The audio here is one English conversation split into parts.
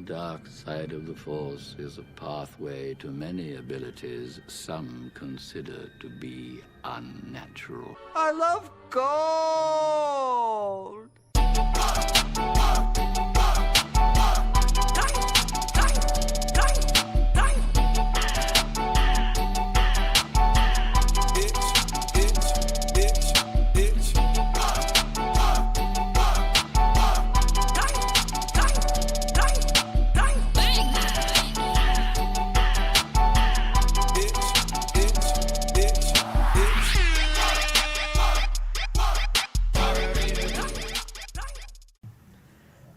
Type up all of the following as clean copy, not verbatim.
dark side of the Force is a pathway to many abilities some consider to be unnatural. I love gold!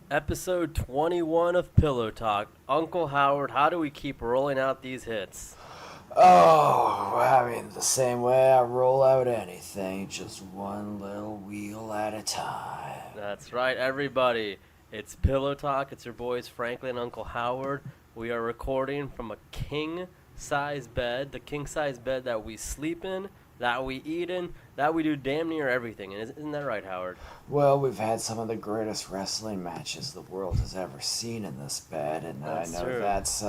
Episode 21 of Pillow Talk. Uncle Howard, how do we keep rolling out these hits? Oh, I mean, the same way I roll out anything, just one little wheel at a time. That's right, everybody. It's Pillow Talk. It's your boys, Franklin and Uncle Howard. We are recording from a king-size bed, the king-size bed that we sleep in, that we eat in, that we do damn near everything. And isn't that right, Howard? Well, we've had some of the greatest wrestling matches the world has ever seen in this bed, and That's I know true. that's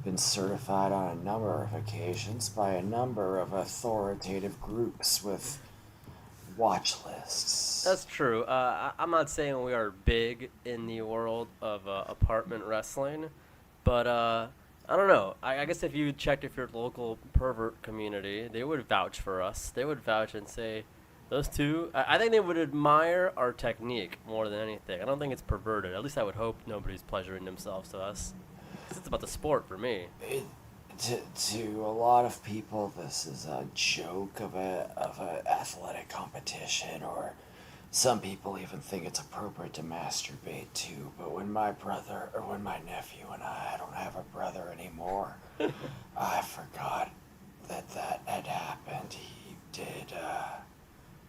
been certified on a number of occasions by a number of authoritative groups with watch lists. That's true. I'm not saying we are big in the world of apartment wrestling, but I don't know. I guess if you checked if your local pervert community, they would vouch for us. They would vouch and say, those two, I think they would admire our technique more than anything. I don't think it's perverted. At least I would hope nobody's pleasuring themselves to us. 'Cause it's about the sport for me. To a lot of people, this is a joke of a athletic competition, or some people even think it's appropriate to masturbate too. But when my brother, or when my nephew and I don't have a brother anymore, I forgot that had happened. He did,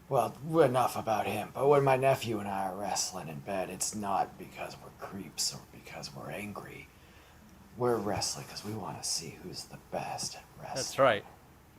well, enough about him. But when my nephew and I are wrestling in bed, it's not because we're creeps or because we're angry. We're wrestling because we want to see who's the best at wrestling. That's right.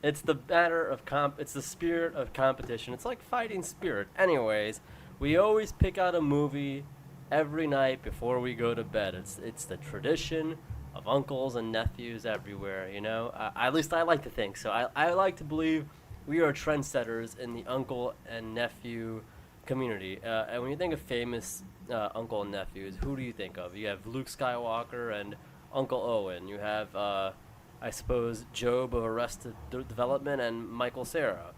It's the matter of it's the spirit of competition. It's like fighting spirit. Anyways, we always pick out a movie every night before we go to bed. It's the tradition of uncles and nephews everywhere, you know? At least I like to think so. I like to believe we are trendsetters in the uncle and nephew community. And when you think of famous uncle and nephews, who do you think of? You have Luke Skywalker and Uncle Owen. You have, I suppose, Job of Arrested Development and Michael Cera.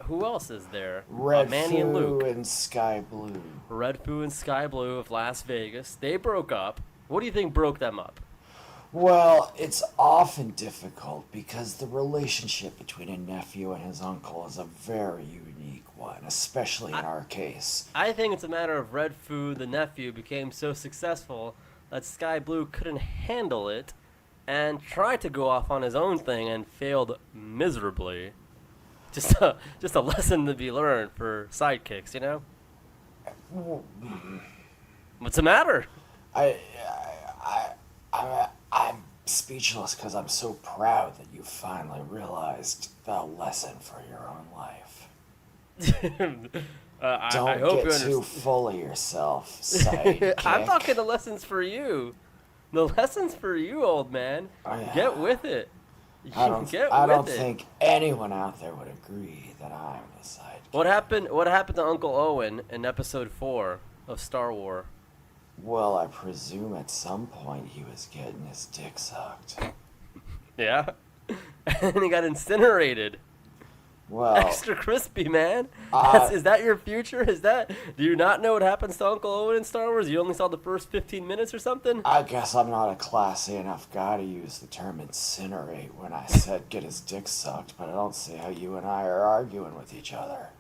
Who else is there? Red Manny and Luke. Foo and Sky Blue. Red Foo and Sky Blue of Las Vegas. They broke up. What do you think broke them up? Well, it's often difficult because the relationship between a nephew and his uncle is a very unique one, especially in our case. I think it's a matter of Red Foo, the nephew, became so successful that Sky Blue couldn't handle it and tried to go off on his own thing and failed miserably. Just a lesson to be learned for sidekicks, you know? What's the matter? I'm speechless because I'm so proud that you finally realized the lesson for your own life. Don't I hope get you too full of yourself, sidekick. I'm talking the lessons for you. The lessons for you, old man. Get with it. I don't think anyone out there would agree that I'm the sidekick. What happened to Uncle Owen in episode 4 of Star Wars? Well, I presume at some point he was getting his dick sucked. Yeah. And he got incinerated. Well, Extra crispy, man. Is that your future? Do you not know what happens to Uncle Owen in Star Wars? You only saw the first 15 minutes or something? I guess I'm not a classy enough guy to use the term incinerate when I said get his dick sucked, but I don't see how you and I are arguing with each other.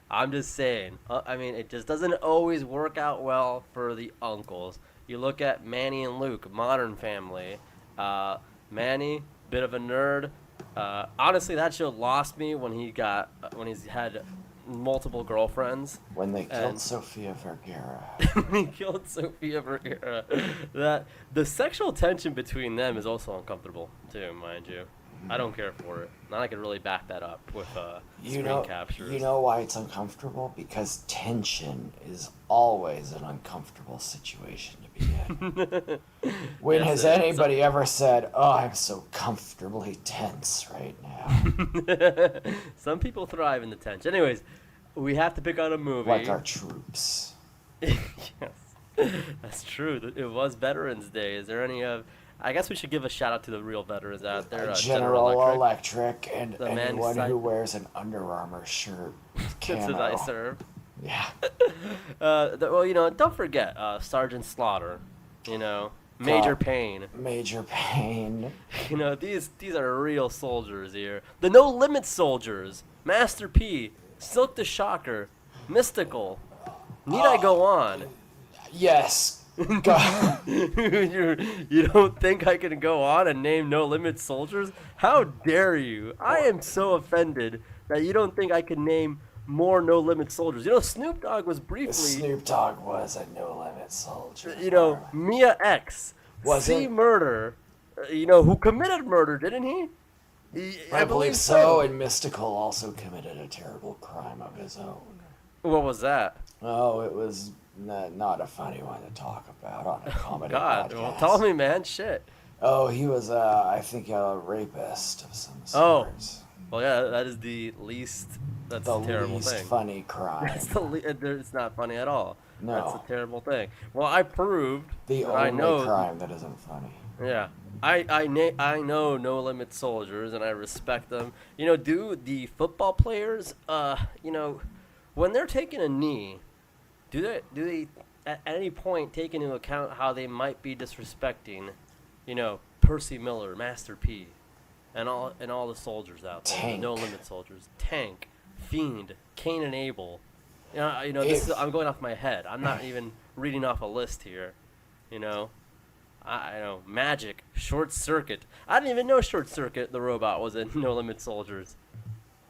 I'm just saying. I mean, it just doesn't always work out well for the uncles. You look at Manny and Luke, Modern Family. Manny, bit of a nerd. Honestly, that show lost me when he's had multiple girlfriends. When they killed Sofia Vergara. When he killed Sofia Vergara. That the sexual tension between them is also uncomfortable too, mind you. I don't care for it. Not I could really back that up with screen captures. You know why it's uncomfortable? Because tension is always an uncomfortable situation to be in. When Yes, has anybody ever said, "Oh, I'm so comfortably tense right now"? Some people thrive in the tension. Anyways, we have to pick out a movie. Like our troops. Yes, that's true. It was Veterans Day. Is there any I guess we should give a shout out to the real veterans out there. General Electric and The man anyone side- who wears an Under Armour shirt with That's what I camo. serve. Yeah. Well, don't forget Sergeant Slaughter. Major Payne. Major Pain. These are real soldiers here. The No Limit soldiers. Master P. Silk the Shocker. Mystical. Need I go on? Yes. God. You don't think I can go on and name No Limit soldiers? How dare you? I am so offended that you don't think I can name more No Limit soldiers. Snoop Dogg was briefly. Snoop Dogg was a No Limit soldier. Mia X. Was C. it? Murder. Who committed murder, didn't he? I believe so, and Mystical also committed a terrible crime of his own. What was that? Oh, it was not a funny one to talk about on a comedy God, podcast. well, tell me, man. Shit. Oh, he was, I think, a rapist of some Oh. sort. Well, yeah, that is the least. That's The a terrible least thing. funny crime. That's it's not funny at all. No. That's a terrible thing. Well, I proved. The that only I know, crime that isn't funny. Yeah. I know No Limit soldiers and I respect them. Do the football players when they're taking a knee, do they at any point take into account how they might be disrespecting, Percy Miller, Master P, and all the soldiers out there, Tank. the No Limit soldiers, Tank, Fiend, Cain and Abel. This is, I'm going off my head. I'm not even reading off a list here. I know Magic, Short Circuit. I didn't even know Short Circuit, the robot, was in No Limit Soldiers.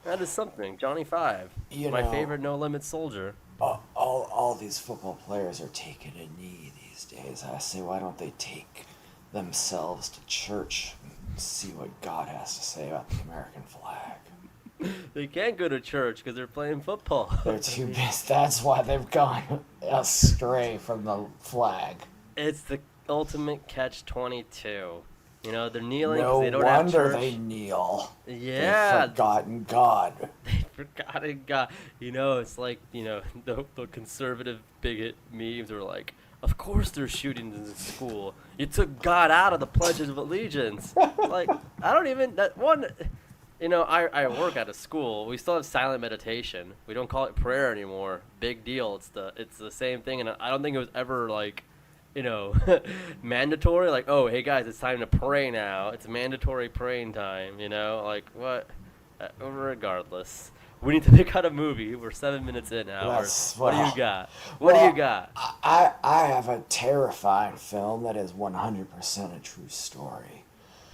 That is something. Johnny Five, my favorite No Limit soldier. All these football players are taking a knee these days. I say, why don't they take themselves to church and see what God has to say about the American flag? They can't go to church because they're playing football. They're too busy. That's why they've gone astray from the flag. It's the ultimate catch-22. They're kneeling No because they don't have wonder church. they kneel. Yeah. They've forgotten God. They forgotten God. It's like, the conservative bigot memes are like, of course there's shootings in school. You took God out of the pledges of allegiance. Like, I don't even, that one, I work at a school. We still have silent meditation. We don't call it prayer anymore. Big deal. It's the same thing, and I don't think it was ever like, mandatory. Like, oh, hey guys, it's time to pray now. It's mandatory praying time. Like what? Regardless, we need to pick out a movie. We're 7 minutes in now. What do you got? What do you got? I have a terrifying film that is 100% a true story.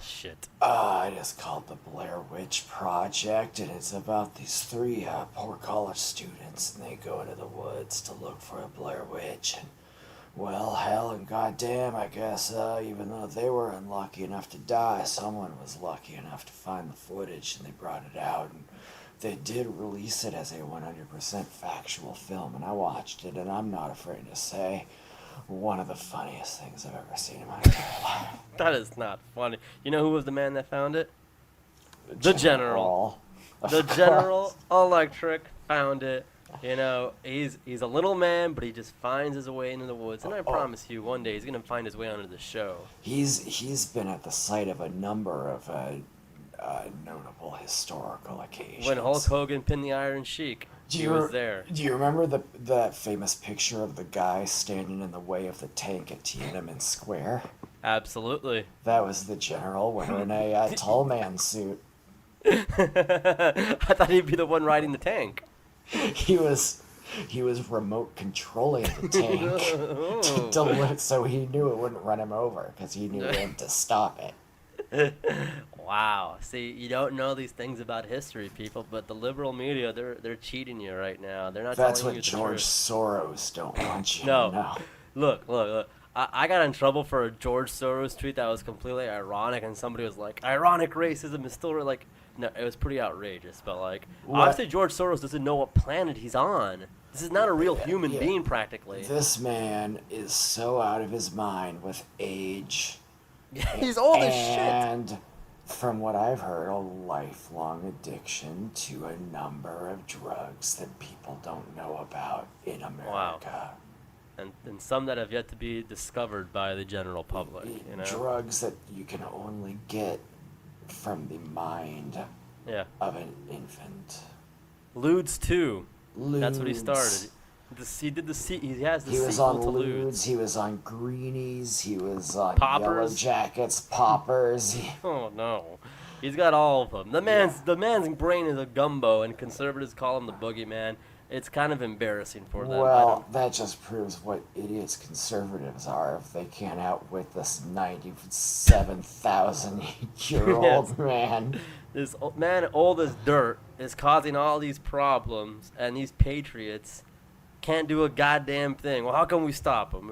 Shit. It is called The Blair Witch Project, and it's about these three poor college students, and they go into the woods to look for a Blair Witch, and well, hell and goddamn, I guess, even though they were unlucky enough to die, someone was lucky enough to find the footage, and they brought it out, and they did release it as a 100% factual film, and I watched it, and I'm not afraid to say, one of the funniest things I've ever seen in my entire life. That is not funny. You know who was the man that found it? The General. The General Electric found it. He's a little man, but he just finds his way into the woods. And I promise you, one day he's gonna find his way onto the show. He's been at the site of a number of notable historical occasions. When Hulk Hogan pinned the Iron Sheik, he was there. Do you remember the famous picture of the guy standing in the way of the tank at Tiananmen Square? Absolutely. That was the General wearing a tall man suit. I thought he'd be the one riding the tank. He was remote controlling the tank so he knew it wouldn't run him over because he knew when to stop it. Wow. See, you don't know these things about history, people, but the liberal media, they're cheating you right now. They're not That's telling what you the George truth. Soros don't want you No. to know. Look. I got in trouble for a George Soros tweet that was completely ironic, and somebody was like, ironic racism is still like, no, it was pretty outrageous. But like, obviously George Soros doesn't know what planet he's on. This is not a real human being, practically. This man is so out of his mind with age. He's old as shit. And from what I've heard, a lifelong addiction to a number of drugs that people don't know about in America. Wow. And some that have yet to be discovered by the general public. You know? Drugs that you can only get from the mind of an infant. Ludes too. Ludes. That's what he started. He did the he has the He was sequel on to Ludes, he was on Greenies, he was on Poppers. Yellow Jackets, Poppers. Oh no, he's got all of them. The man's brain is a gumbo, and conservatives call him the boogeyman. It's kind of embarrassing for them. Well, that just proves what idiots conservatives are if they can't outwit this 97,000-year-old man. This man, old as dirt, is causing all these problems, and these patriots can't do a goddamn thing. Well, how can we stop him?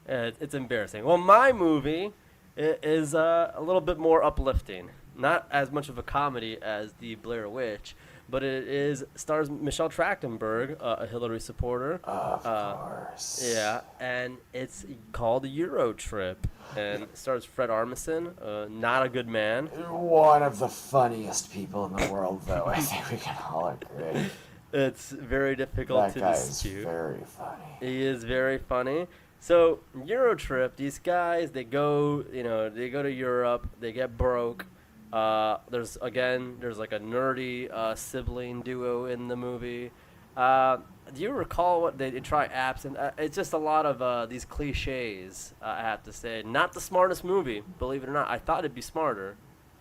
It's embarrassing. Well, my movie is a little bit more uplifting. Not as much of a comedy as the Blair Witch, but it stars Michelle Trachtenberg, a Hillary supporter. Of course. Yeah, and it's called Euro Trip, and it stars Fred Armisen, not a good man. One of the funniest people in the world, though. I think we can all agree. It's very difficult to dispute. That guy is very funny. He is very funny. So Euro Trip, these guys, they go to Europe, they get broke. There's like a nerdy sibling duo in the movie. Do you recall what they try apps? And it's just a lot of these cliches, I have to say. Not the smartest movie, believe it or not. I thought it'd be smarter,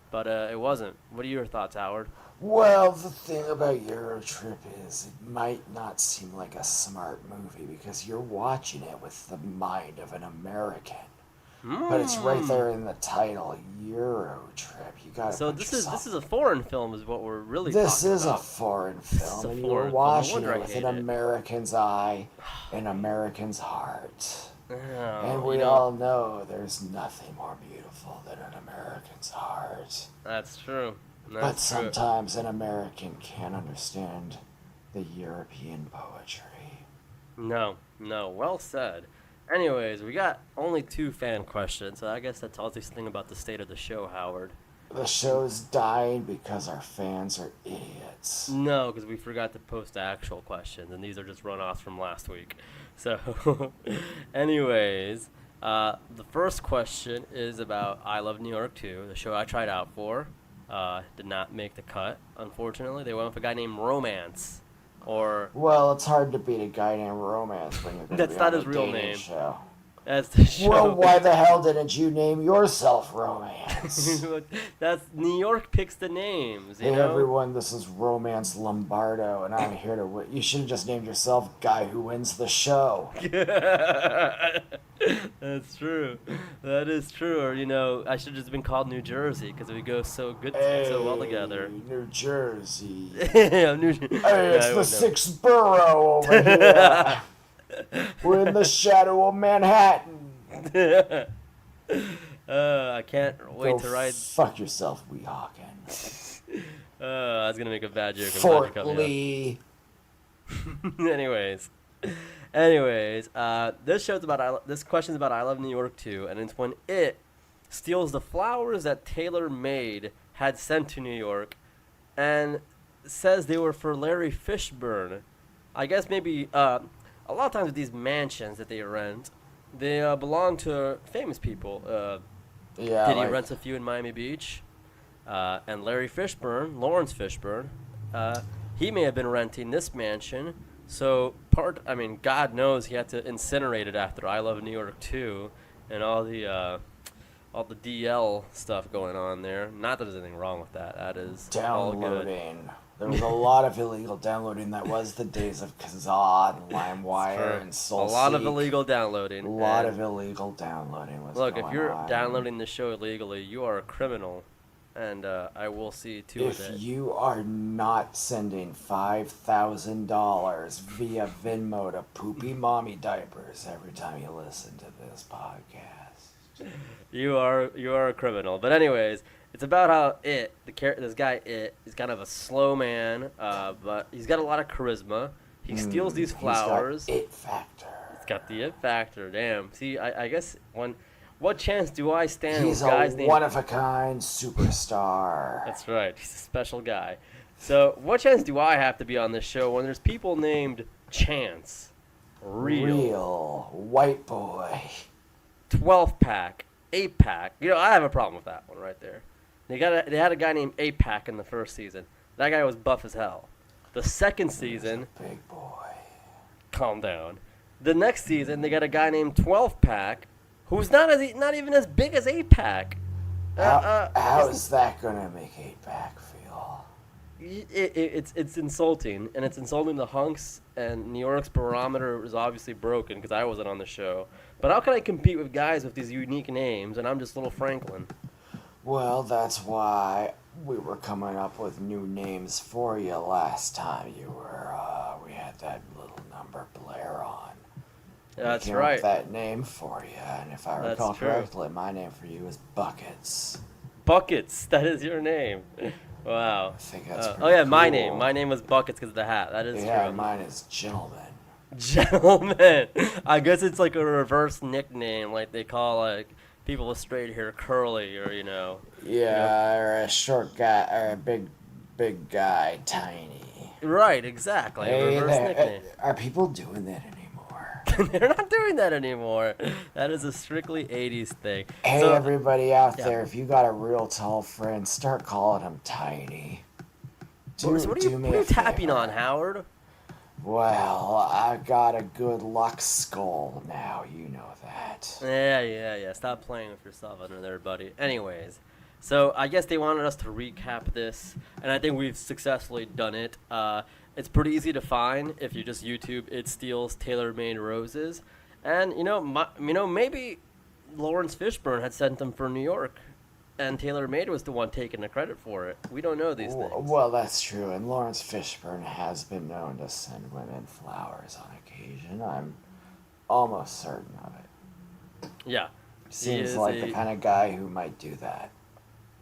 but it wasn't. What are your thoughts, Howard? Well, the thing about Euro Trip is it might not seem like a smart movie because you're watching it with the mind of an American. But it's right there in the title, Euro Trip. You got to. So this is a foreign film, is what we're really. This talking is about. A foreign film, and foreign you're watching film. it with an American's eye, an American's heart, and we all know there's nothing more beautiful than an American's heart. That's true. But sometimes an American can't understand the European poetry. No. Well said. Anyways, we got only 2 fan questions, so I guess that tells you something about the state of the show, Howard. The show's dying because our fans are idiots. No, because we forgot to post actual questions, and these are just runoffs from last week. So, anyways, the first question is about I Love New York 2, the show I tried out for. Did not make the cut, unfortunately. They went with a guy named Romance. Well, it's hard to beat a guy named Romance when you're going to be on a dating show. That's the show. Well, why the hell didn't you name yourself Romance? That's New York picks the names. Hey everyone, this is Romance Lombardo, and I'm here to win. You should have just named yourself Guy Who Wins the Show. That's true. That is true. Or I should have just been called New Jersey because we go so well together. New Jersey. Hey, it's the 6th borough over here. We're in the shadow of Manhattan. I can't wait to ride. Fuck yourself, Weehawken. I was gonna make a bad joke. Fort Lee. Anyways, this question's about I Love New York 2, and it's when it steals the flowers that Taylor Made had sent to New York, and says they were for Larry Fishburne. I guess maybe a lot of times with these mansions that they rent, they belong to famous people. Diddy rents a few in Miami Beach, and Larry Fishburne, Lawrence Fishburne, he may have been renting this mansion. So God knows he had to incinerate it after I Love New York 2 and all the DL stuff going on there. Not that there's anything wrong with that. That is downloading. All good. There was a lot of illegal downloading. That was the days of Kazaa and LimeWire and SoulSeek. A lot of illegal downloading. A lot of illegal downloading was Look, going if you're on. downloading the show illegally, you are a criminal. and I will see to it. If you are not sending $5,000 via Venmo to Poopy Mommy Diapers every time you listen to this podcast, You are a criminal. But anyways, it's about how this guy he's kind of a slow man, but he's got a lot of charisma. He steals these flowers. He's got it factor. He's got the it factor. Damn. See, I guess what chance do I stand He's with guys a named... one-of-a-kind superstar. That's right. He's a special guy. So what chance do I have to be on this show when there's people named Chance? Real white boy. 12-pack, 8-pack. I have a problem with that one right there. They had a guy named 8-pack in the first season. That guy was buff as hell. The second season, Big boy. calm down. The next season, they got a guy named 12-pack, who's not even as big as 8-pack. How is that gonna make 8-pack feel? It's insulting, and it's insulting the hunks, and New York's barometer is obviously broken because I wasn't on the show. But how can I compete with guys with these unique names, and I'm just little Franklin? Well, that's why we were coming up with new names for you last time we had that little number Blair on. That's we came up right. with that name for you, and if I recall true. correctly, my name for you is Buckets. Buckets, that is your name. Wow. I think that's Oh pretty yeah, my cool. name. My name was Buckets because of the hat. That is Yeah, true. mine is Gentleman. Gentleman. I guess it's like a reverse nickname, like they call like people with straight hair curly, or Yeah, or a short guy, or a big guy, tiny. Right, exactly. Hey, a reverse nickname. are people doing that anymore? They're not doing that anymore. That is a strictly 80s thing. Hey, So, everybody out yeah. there, if you got a real tall friend, start calling him Tiny. So what are you tapping on, Howard? Well, I got a good luck skull now, you know that. Yeah. Stop playing with yourself under there, buddy. Anyways, so I guess they wanted us to recap this, and I think we've successfully done it. It's pretty easy to find if you just YouTube It Steals Tailor-Made Roses. And, maybe Lawrence Fishburne had sent them for New York, and TaylorMade was the one taking the credit for it. We don't know these things. Well, that's true, and Lawrence Fishburne has been known to send women flowers on occasion. I'm almost certain of it. Yeah. Seems like the kind of guy who might do that.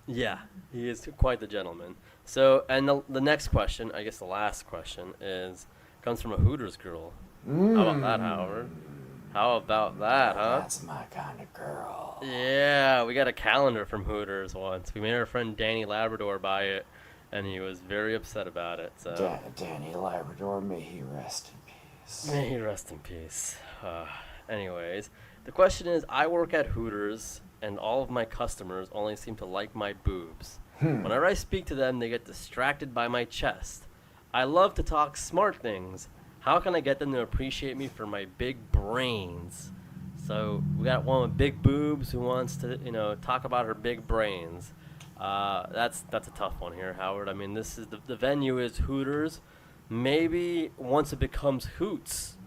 Yeah, he is quite the gentleman. So, and the next question, I guess the last question, comes from a Hooters girl. How about that, Howard? How about that, huh? That's my kind of girl. Yeah, we got a calendar from Hooters once. We made our friend Danny Labrador buy it, and he was very upset about it. So Danny Labrador, may he rest in peace. May he rest in peace. Anyways, the question is, I work at Hooters, and all of my customers only seem to like my boobs. Whenever I speak to them, they get distracted by my chest. I love to talk smart things. How can I get them to appreciate me for my big brains? So we got one with big boobs who wants to, talk about her big brains. That's a tough one here, Howard. I mean, this is the venue is Hooters. Maybe once it becomes Hoots,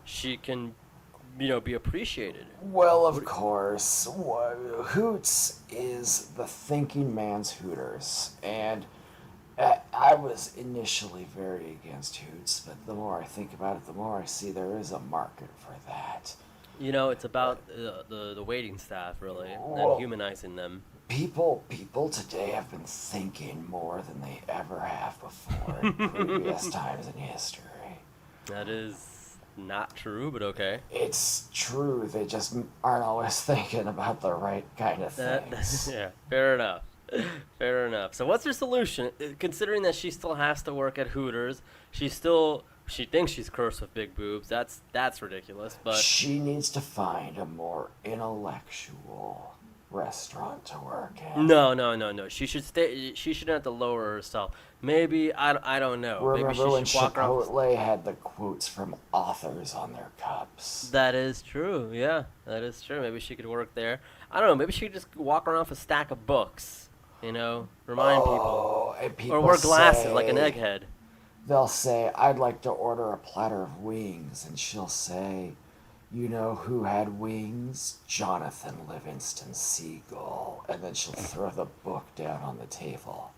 she can, be appreciated. Well, of course. Hoots is the thinking man's Hooters. And I was initially very against Hoots, but the more I think about it, the more I see there is a market for that. It's about the waiting staff, really, and humanizing them. People today have been thinking more than they ever have before in previous times in history. That is not true, but okay. It's true, they just aren't always thinking about the right kind of things. Yeah, fair enough. Fair enough. So what's your solution? Considering that she still has to work at Hooters, she thinks she's cursed with big boobs. That's ridiculous. But she needs to find a more intellectual restaurant to work in. No. She should stay. She shouldn't have to lower herself. Maybe I don't know. Remember Maybe she when should walk around. Chipotle had the quotes from authors on their cups? That is true. Yeah, that is true. Maybe she could work there. I don't know. Maybe she could just walk around with a stack of books. Remind people. And people Or wear glasses say, like an egghead. They'll say, I'd like to order a platter of wings. And she'll say, You know who had wings? Jonathan Livingston Seagull. And then she'll throw the book down on the table.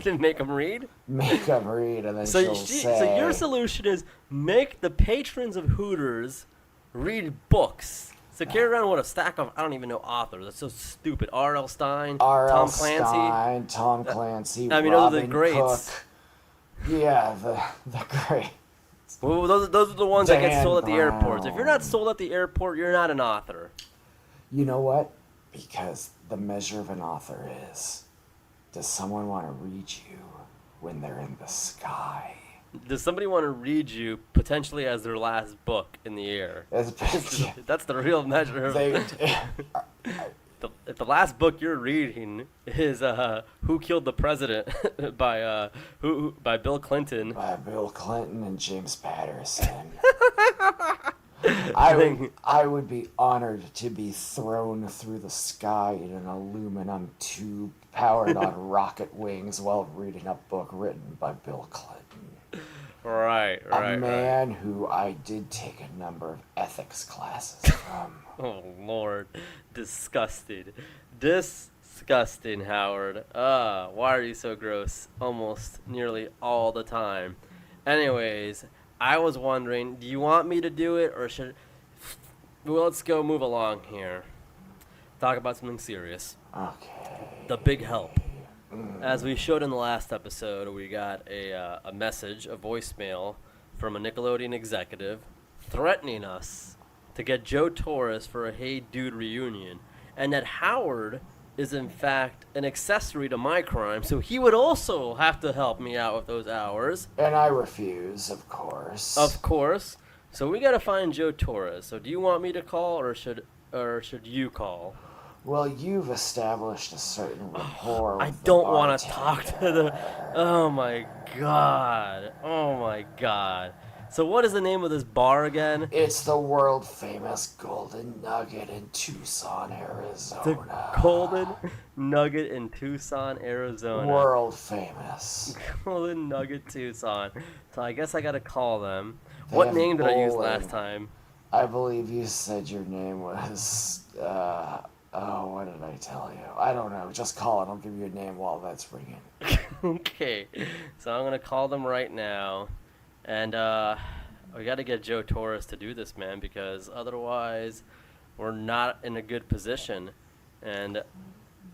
To make them read? Make them read, and then she'll say... So your solution is make the patrons of Hooters read books. So carry around with a stack of, I don't even know authors. That's so stupid. R.L. Stein, Tom Clancy. Tom Clancy, I mean, Robin those are the greats. Cook. Yeah, the great. Well, those are the ones that get Dan sold at the Brown. airports. If you're not sold at the airport, you're not an author. You know what? Because the measure of an author is, does someone want to read you when they're in the sky? Does somebody want to read you potentially as their last book in the air? That's the real measure of if the last book you're reading is Who Killed the President by Bill Clinton. By Bill Clinton and James Patterson. I would be honored to be thrown through the sky in an aluminum tube powered on rocket wings while reading a book written by Bill Clinton. Right. A man who I did take a number of ethics classes from. Oh, Lord. Disgusting, Howard. Why are you so gross? Almost nearly all the time. Anyways, I was wondering, do you want me to do it, or should... Well, let's go move along here. Talk about something serious. Okay. The big help. As we showed in the last episode, we got a message, a voicemail from a Nickelodeon executive threatening us to get Joe Torres for a Hey Dude reunion, and that Howard is in fact an accessory to my crime, so he would also have to help me out with those hours. And I refuse, of course. Of course. So we gotta find Joe Torres. So do you want me to call, or should you call? Well, you've established a certain rapport. I don't want to talk to the... Oh my god. So what is the name of this bar again? It's the world famous Golden Nugget in Tucson, Arizona. The Golden Nugget in Tucson, Arizona. World famous. Golden Nugget Tucson. So I guess I gotta call them. What name did I use last time? I believe you said your name was... Oh, what did I tell you? I don't know. Just call it. I'll give you a name while that's ringing. Okay. So I'm going to call them right now. And we got to get Joe Torres to do this, man, because otherwise we're not in a good position. And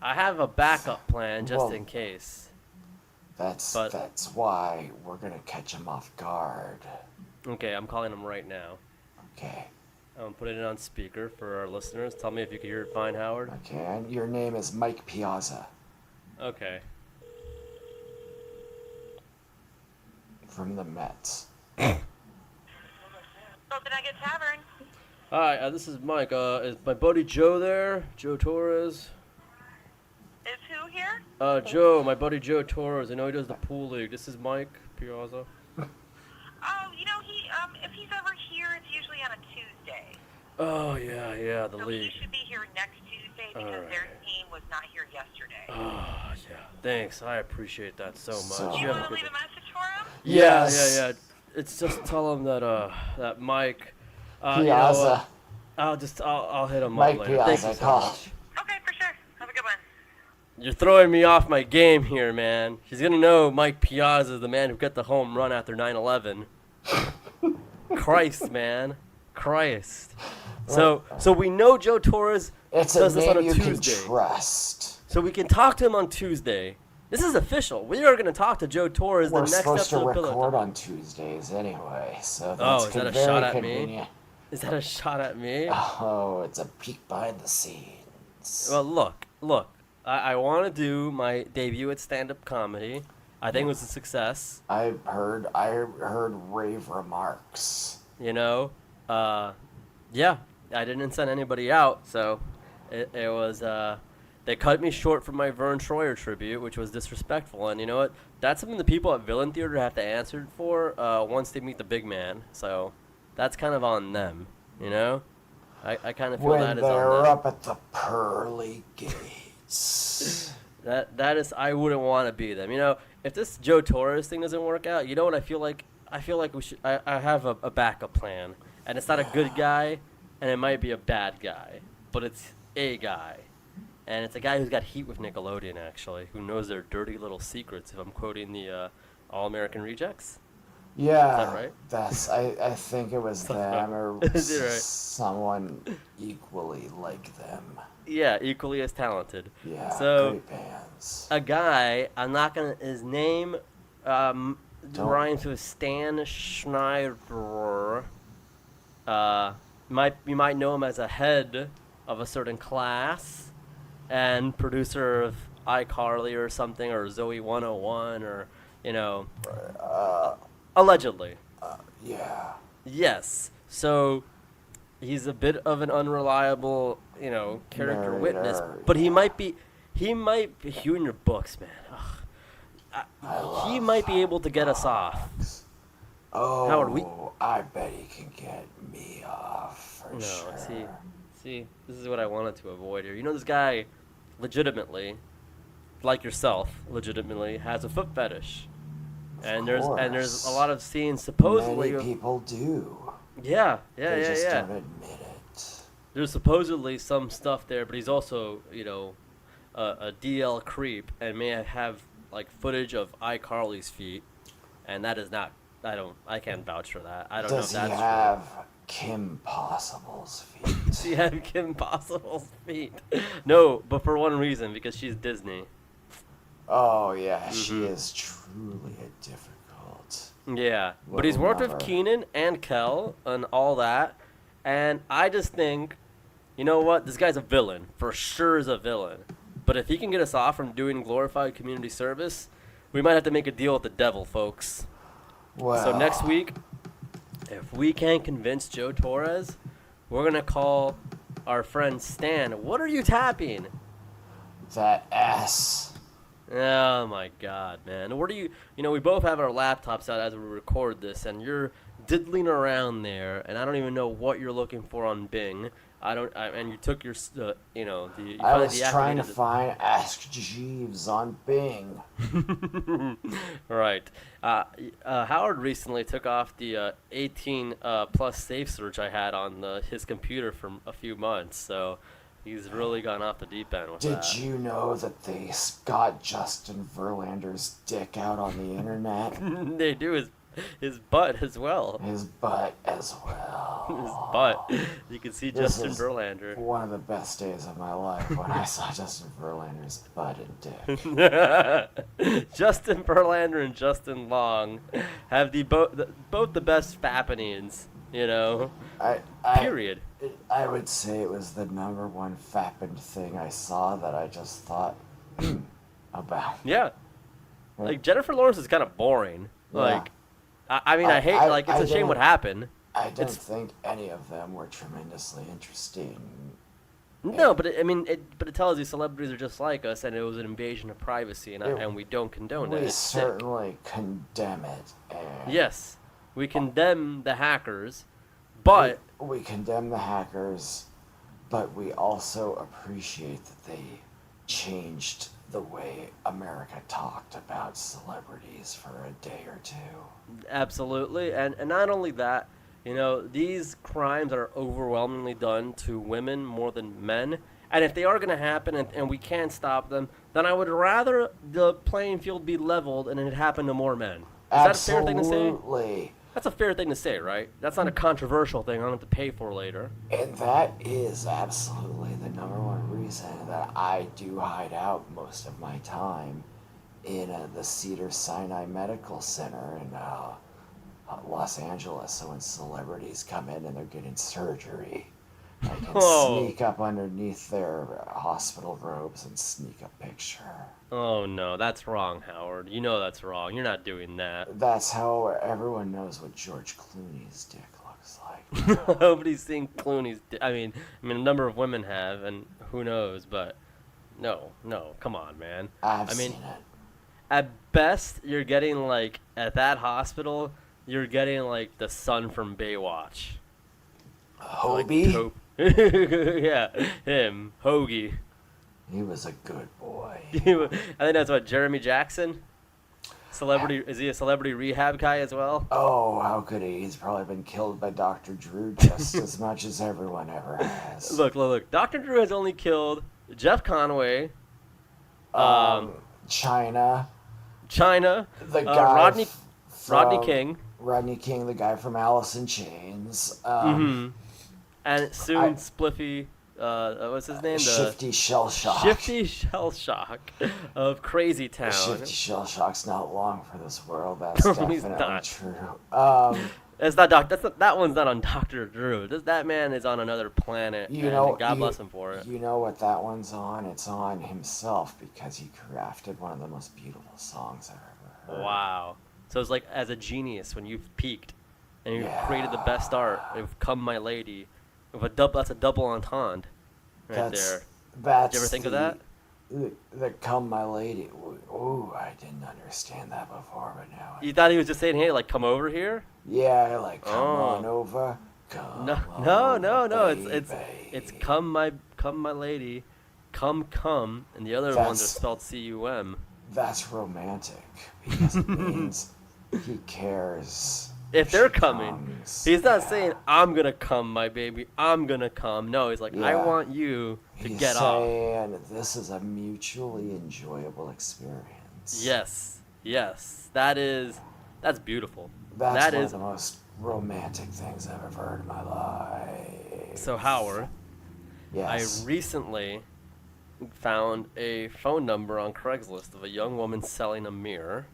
I have a backup plan just in case. That's why we're going to catch him off guard. Okay, I'm calling him right now. Okay. I'm putting it on speaker for our listeners. Tell me if you can hear it fine, Howard. Okay, and your name is Mike Piazza. Okay. From the Mets. Golden Nugget Tavern. Hi, this is Mike. Is my buddy Joe there? Joe Torres? Is who here? Joe, my buddy Joe Torres. I know he does the pool league. This is Mike Piazza. Oh, you know, if he's ever here, it's usually on a Tuesday. Oh, yeah, the so league. he should be here next Tuesday because their team was not here yesterday. Oh, yeah. Thanks. I apprate that so much. Do you want to leave a message for him? Yeah. It's just tell him that Mike Piazza. I'll hit him Mike up later. Piazza, Thank you so call. much. Okay, for sure. Have a good one. You're throwing me off my game here, man. He's gonna know Mike Piazza is the man who got the home run after 9/11. Christ, man. Christ. So we know Joe Torres does this on a Tuesday. It's a name you can trust. So we can talk to him on Tuesday. This is official. We are going to talk to Joe Torres the next episode of Pillow We're supposed to record Talk. on Tuesdays anyway, so that's is that a very shot at convenient. me? Is that a shot at me? Oh, it's a peek behind the scenes. Well, look. I want to do my debut at stand-up comedy. I think it was a success. I heard rave remarks. You know, yeah, I didn't send anybody out, so it was, they cut me short from my Vern Troyer tribute, which was disrespectful, and you know what, that's something the people at Villain Theater have to answer for once they meet the big man, so that's kind of on them, you know? I kind of feel that is on them. When they're up at the pearly gates. That is, I wouldn't want to be them, you know? If this Joe Torres thing doesn't work out, you know what I feel like? I feel like we should. I have a backup plan, and it's not a good guy, and it might be a bad guy, but it's a guy. And it's a guy who's got heat with Nickelodeon, actually, who knows their dirty little secrets, if I'm quoting the All-American Rejects. Yeah, Is that right? I think it was them or Is it right? someone equally like them. Yeah, equally as talented. Yeah, So, great bands. a guy, I'm not going to, his name rhymes with Stan Schneider. You might know him as a head of a certain class and producer of iCarly or something, or Zoe 101, or, allegedly. Yeah. Yes. So he's a bit of an unreliable, character Narrator, witness, but he might be you in your books, man. He might be able to get us off. Oh, Howard, I bet he can get me off for No, sure. see, this is what I wanted to avoid here. This guy legitimately, like yourself, legitimately has a foot fetish. And there's a lot of scenes supposedly. Many people do. Yeah. They just don't admit it. There's supposedly some stuff there, but he's also, a DL creep and may have like footage of iCarly's feet, and that is not. I can't vouch for that. I don't know if that's Does he have Kim Possible's feet? Does he have Kim Possible's feet? No, but for one reason, because she's Disney. Oh yeah, she is truly a difficult. Yeah, but he's worked with Keenan and Kel and all that, and I just think, you know what? This guy's a villain. For sure is a villain. But if he can get us off from doing glorified community service, we might have to make a deal with the devil, folks. Well, So next week, if we can't convince Joe Torres, we're going to call our friend Stan. What are you tapping? that ass. Oh, my God, man. What are you... we both have our laptops out as we record this, and you're diddling around there, and I don't even know what you're looking for on Bing. And you took your, I was trying to find Ask Jeeves on Bing. Right. Howard recently took off the 18 plus safe search I had on his computer for a few months, so he's really gone off the deep end with that. Did you know that they got Justin Verlander's dick out on the internet? They do his butt as well. His butt as well. His butt. You can see This Justin is Verlander. One of the best days of my life when I saw Justin Verlander's butt and dick. Justin Verlander and Justin Long have both the best fappenings, period. I would say it was the number one fapping thing I saw that I just thought about. Yeah. Like, Jennifer Lawrence is kind of boring. Yeah. Like, I hate, it's a shame what happened. I don't think any of them were tremendously interesting. No, but it tells you celebrities are just like us, and it was an invasion of privacy, and we don't condone it. We It's sick. certainly condemn it. Yes, we condemn the hackers, but we condemn the hackers, but we also appreciate that they changed the way America talked about celebrities for a day or two. absolutely, and not only that, these crimes are overwhelmingly done to women more than men. And if they are going to happen and we can't stop them, then I would rather the playing field be leveled and it happen to more men. Is that a fair thing to say? Absolutely. That's a fair thing to say, right? That's not a controversial thing I don't have to pay for later. And that is absolutely the number one reason that I do hide out most of my time in the Cedars-Sinai Medical Center in Los Angeles. So when celebrities come in and they're getting surgery, I can sneak up underneath their hospital robes and sneak a picture. Oh, no, that's wrong, Howard. You know that's wrong. You're not doing that. That's how everyone knows what George Clooney's dick looks like. Nobody's seen Clooney's... I mean, a number of women have, and who knows, but no, come on, man. I've seen it. At best, you're getting, like, at that hospital, you're getting, like, the son from Baywatch. Hobie? Yeah, him, Hoagie. He was a good boy. I think that's what, Jeremy Jackson? Celebrity? Is he a celebrity rehab guy as well? Oh, how could he? He's probably been killed by Dr. Drew just as much as everyone ever has. Look. Dr. Drew has only killed Jeff Conway, China. The guy Rodney King. Rodney King, the guy from Alice in Chains. And soon Spliffy, what's his name? Shifty Shell Shock. Shifty Shell Shock of Crazy Town. Shifty Shell Shock's not long for this world. That's definitely true. It's not that one's not on Dr. Drew. That man is on another planet. God bless him for it. You know what that one's on? It's on himself because he crafted one of the most beautiful songs I've ever heard. Wow. So it's like as a genius when you've peaked and you've created the best art. You've come, my lady. That's a double entendre right there. Did you ever think of that? The come, my lady. Ooh, I didn't understand that before, but now. You thought he was just saying, "Hey, like, come over here"? Yeah, like come on over. Come No. Baby. It's come, my lady, come, and the other ones are spelled C-U-M. That's romantic because it means he cares. If they're coming, he's not saying, "I'm gonna come, my baby. I'm gonna come." No, he's like, "I want you to get off." He's saying this is a mutually enjoyable experience. Yes. That's beautiful. That's one of the most romantic things I've ever heard in my life. So Howard, yes. I recently found a phone number on Craigslist of a young woman selling a mirror.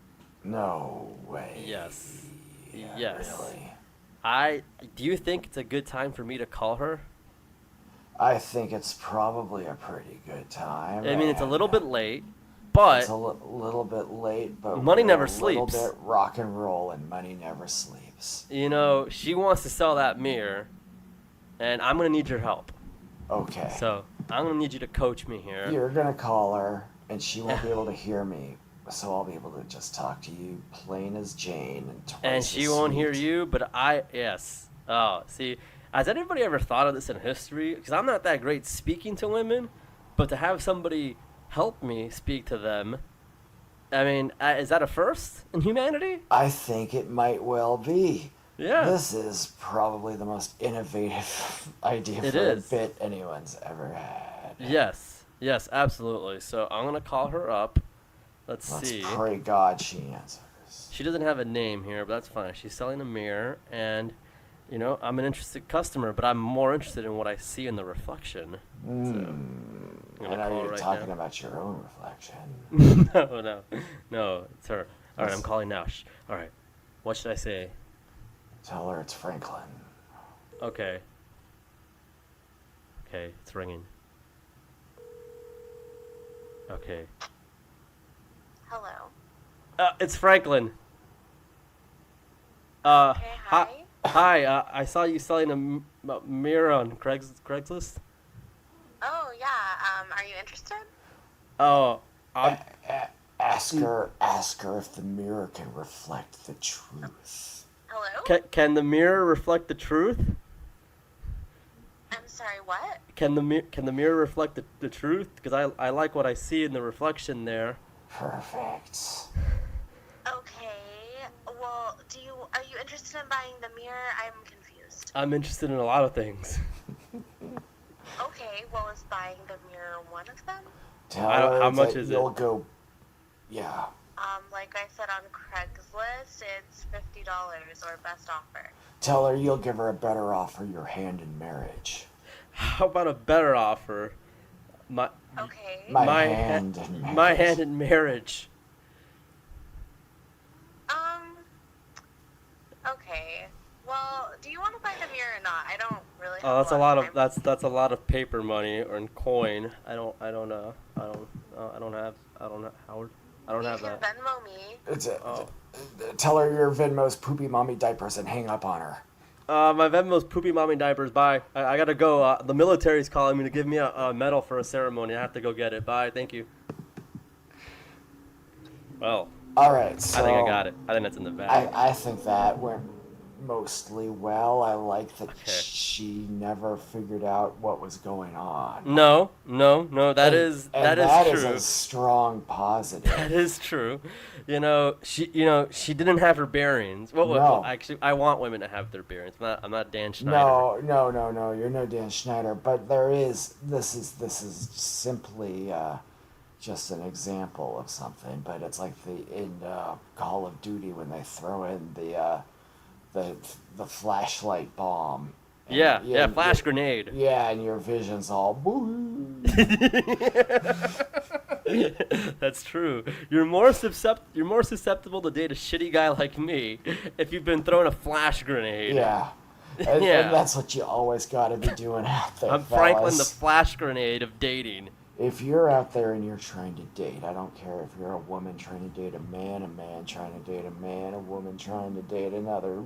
No way. Yes. Really? Do you think it's a good time for me to call her? I think it's probably a pretty good time. I mean, it's a little bit late, but it's a little bit late, but money never a sleeps. little bit rock and roll, and money never sleeps. She wants to sell that mirror, and I'm gonna need your help. Okay. So I'm gonna need you to coach me here. You're gonna call her, and she won't be able to hear me. So I'll be able to just talk to you plain as Jane and twice and as she won't hear sweet. you, but yes. Oh, see, has anybody ever thought of this in history? Because I'm not that great speaking to women, but to have somebody help me speak to them, I mean, is that a first in humanity? I think it might well be. Yeah. This is probably the most innovative idea for a bit anyone's ever had. Yes, absolutely. So I'm going to call her up. Let's see. Let's pray God she answers. She doesn't have a name here, but that's fine. She's selling a mirror, and, I'm an interested customer, but I'm more interested in what I see in the reflection. So, and are you talking about your own reflection? No, it's her. All right, I'm calling now. All right, what should I say? Tell her it's Franklin. Okay, it's ringing. Okay. Hello. It's Franklin. Okay, hi. Hi. I saw you selling a mirror on Craigslist. Oh, yeah. Are you interested? Oh, ask her if the mirror can reflect the truth. Hello? Can the mirror reflect the truth? I'm sorry, what? Can the mirror reflect the truth? Because I like what I see in the reflection there. Perfect. Okay. Well, are you interested in buying the mirror? I'm confused. I'm interested in a lot of things. Okay. Well, is buying the mirror one of them? How much is it? You'll go. Yeah. Like I said on Craigslist, it's $50 or best offer. Tell her you'll give her a better offer, your hand in marriage. How about a better offer? Okay. My hand in marriage. My hand in marriage. Okay. Well, do you want to buy the mirror or not? I don't really. Oh, that's a lot of that's a lot of paper money or in coin. I don't have Howard. I don't have that. You can Venmo me. Tell her your Venmo's poopy mommy diapers and hang up on her. My Venmo's poopy mommy diapers. Bye. I gotta go. The military's calling me to give me a medal for a ceremony. I have to go get it. Bye. Thank you. Well. All right. So I think I got it. I think that's in the bag. I think that mostly well. I like that Okay. she never figured out what was going on. No, that And- is and that that is true. a strong positive. That is true. She didn't have her bearings. Well, No. actually, I want women to have their bearings. I'm not Dan Schneider. No. You're no Dan Schneider, but this is simply just an example of something. But it's like in Call of Duty when they throw in the flashlight bomb. And Yeah, flash grenade. Yeah, and your vision's all boo. That's true. You're more susceptible to date a shitty guy like me if you've been thrown a flash grenade. Yeah. And Yeah. that's what you always got to be doing out there. I'm Franklin the fellas. flash grenade of dating. If you're out there and you're trying to date, I don't care if you're a woman trying to date a man trying to date a man, a woman trying to date another,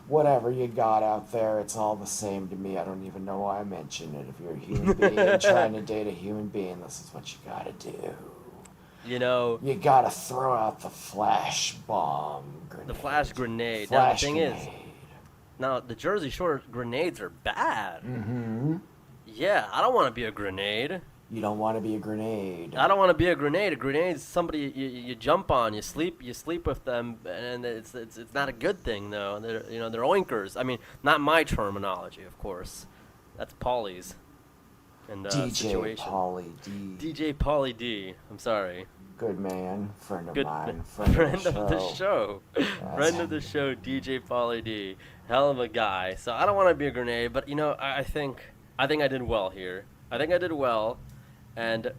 whatever you got out there, it's all the same to me. I don't even know why I mentioned it. If you're a human being trying to date a human being, this is what you gotta do. You know, You gotta throw out the flash bomb grenade. the flash grenade. Flash now the thing is, grenade. now the Jersey Shore grenades are bad. Mm-hmm. Yeah, I don't want to be a grenade. You don't want to be a grenade. I don't want to be a grenade. A grenade is somebody you jump on, you sleep with them, and it's not a good thing though. They're oinkers. I mean, not my terminology, of course. That's Paulie's. And DJ situation. Pauly D. DJ Paulie D. I'm sorry. Good man, friend of Good mine, friend of the show. That's Friend of the show, DJ Paulie D. Hell of a guy. So I don't want to be a grenade, but I think I did well here. I think I did well. And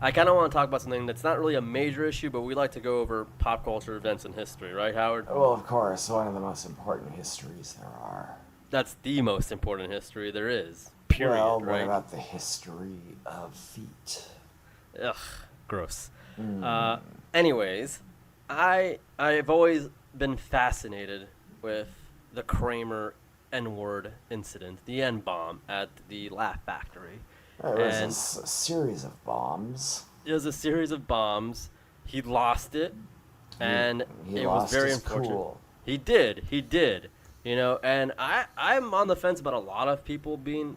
I kind of want to talk about something that's not really a major issue, but we like to go over pop culture events in history, right, Howard? Well, of course, one of the most important histories there are. That's the most important history there is, period, Well, right? what about the history of feet? Ugh, gross. Mm. Anyways, I've always been fascinated with the Kramer N-word incident, the N-bomb at the Laugh Factory. There was And- a series of bombs. It was a series of bombs. He lost it, and He it lost was very his unfortunate. cool. He did. And I'm on the fence about a lot of people being,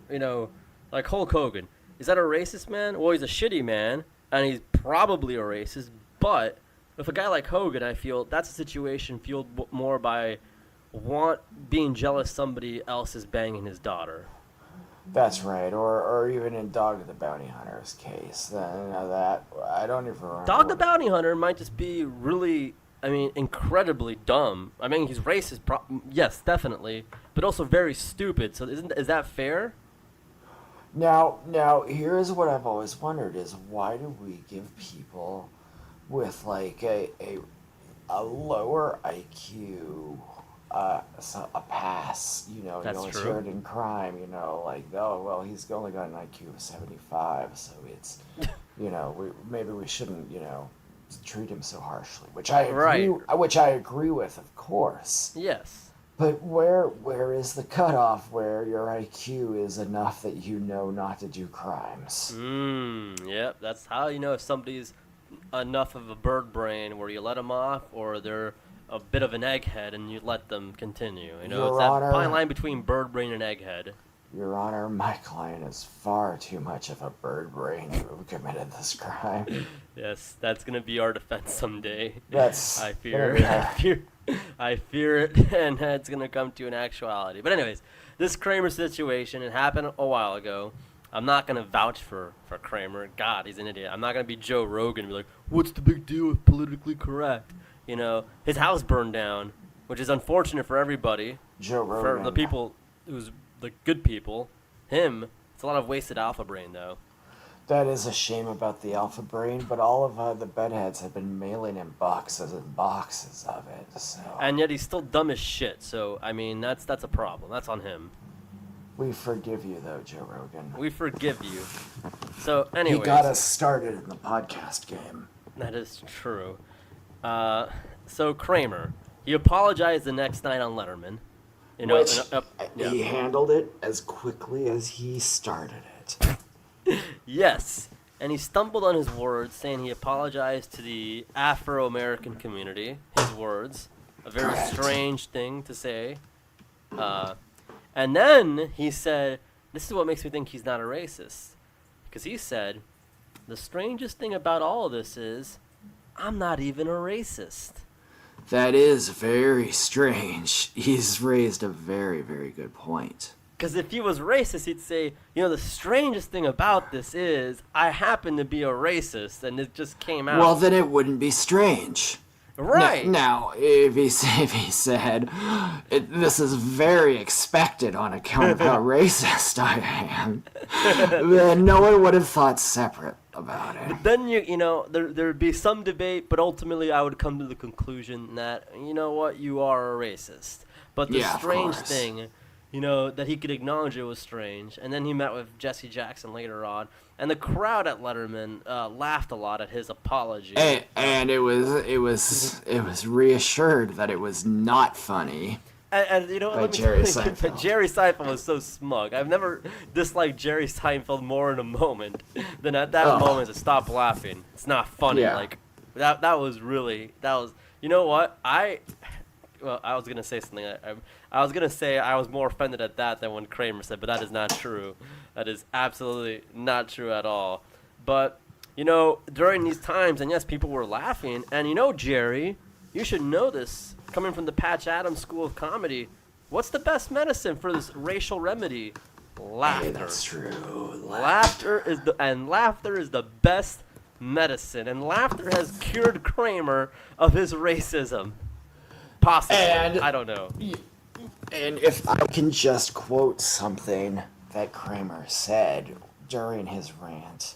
like Hulk Hogan. Is that a racist man? Well, he's a shitty man, and he's probably a racist. But with a guy like Hogan, I feel that's a situation fueled more by being jealous somebody else is banging his daughter. That's right, or even in Dog the Bounty Hunter's case. That I don't even remember. Dog the Bounty Hunter might just be really, incredibly dumb. I mean, he's racist, yes, definitely, but also very stupid. So is that fair? Now, here's what I've always wondered: is why do we give people with like a lower IQ a pass? That's you always true. hear it in crime. Like, oh well, he's only got an IQ of 75, so it's maybe we shouldn't treat him so harshly. Which I agree. Right. Which I agree with, of course. Yes. But where is the cutoff where your IQ is enough that you know not to do crimes? Yep. That's how you know if somebody's enough of a bird brain where you let them off, or they're a bit of an egghead and you let them continue. Your It's that Honor. fine line between bird brain and egghead. Your Honor, my client is far too much of a bird brain to have committed this crime. Yes, that's gonna be our defense someday. That's I gonna fear, be I fear it, and it's gonna come to an actuality. But anyways, this Kramer situation, it happened a while ago. I'm not gonna vouch for Kramer. God, he's an idiot. I'm not gonna be Joe Rogan and be like, "What's the big deal with politically correct?" His house burned down, which is unfortunate for everybody. Joe Rogan. For the people who's the good people, it's a lot of wasted alpha brain though. That is a shame about the alpha brain, but all of the bedheads have been mailing in boxes and boxes of it. So And yet he's still dumb as shit. So that's a problem. That's on him. we forgive you, though, Joe Rogan. We forgive you. So anyways, He got us started in the podcast game. that is true. So Kramer, he apologized the next night on Letterman. Which Yeah. he handled it as quickly as he started it. Yes, and he stumbled on his words, saying he apologized to the Afro-American community. His words, a very Correct. strange thing to say. And then he said, this is what makes me think he's not a racist. Because he said, the strangest thing about all of this is, I'm not even a racist. That is very strange. He's raised a very, very good point. Because if he was racist, he'd say, the strangest thing about this is, I happen to be a racist, and it just came out. Well, then it wouldn't be strange. Right. Now, if he said, this is very expected on account of how racist I am, then no one would have thought separate about it. But then, there'd be some debate, but ultimately I would come to the conclusion that, you know what, you are a racist. But the strange thing, that he could acknowledge it was strange. And then he met with Jesse Jackson later on. And the crowd at Letterman laughed a lot at his apology. And it was reassured that it was not funny. And Jerry Seinfeld. Jerry Seinfeld was so smug. I've never disliked Jerry Seinfeld more in a moment than at that moment to stop laughing. It's not funny. Yeah. Like that was you know what? I was gonna say something. I was gonna say I was more offended at that than when Kramer said, but that is not true. That is absolutely not true at all. But during these times, and yes, people were laughing. And Jerry, you should know this. Coming from the Patch Adams School of Comedy, what's the best medicine for this racial remedy? Laughter. Hey, that's true. Laughter is the best medicine, and laughter has cured Kramer of his racism. Possibly. And I don't know. And if I can just quote something that Kramer said during his rant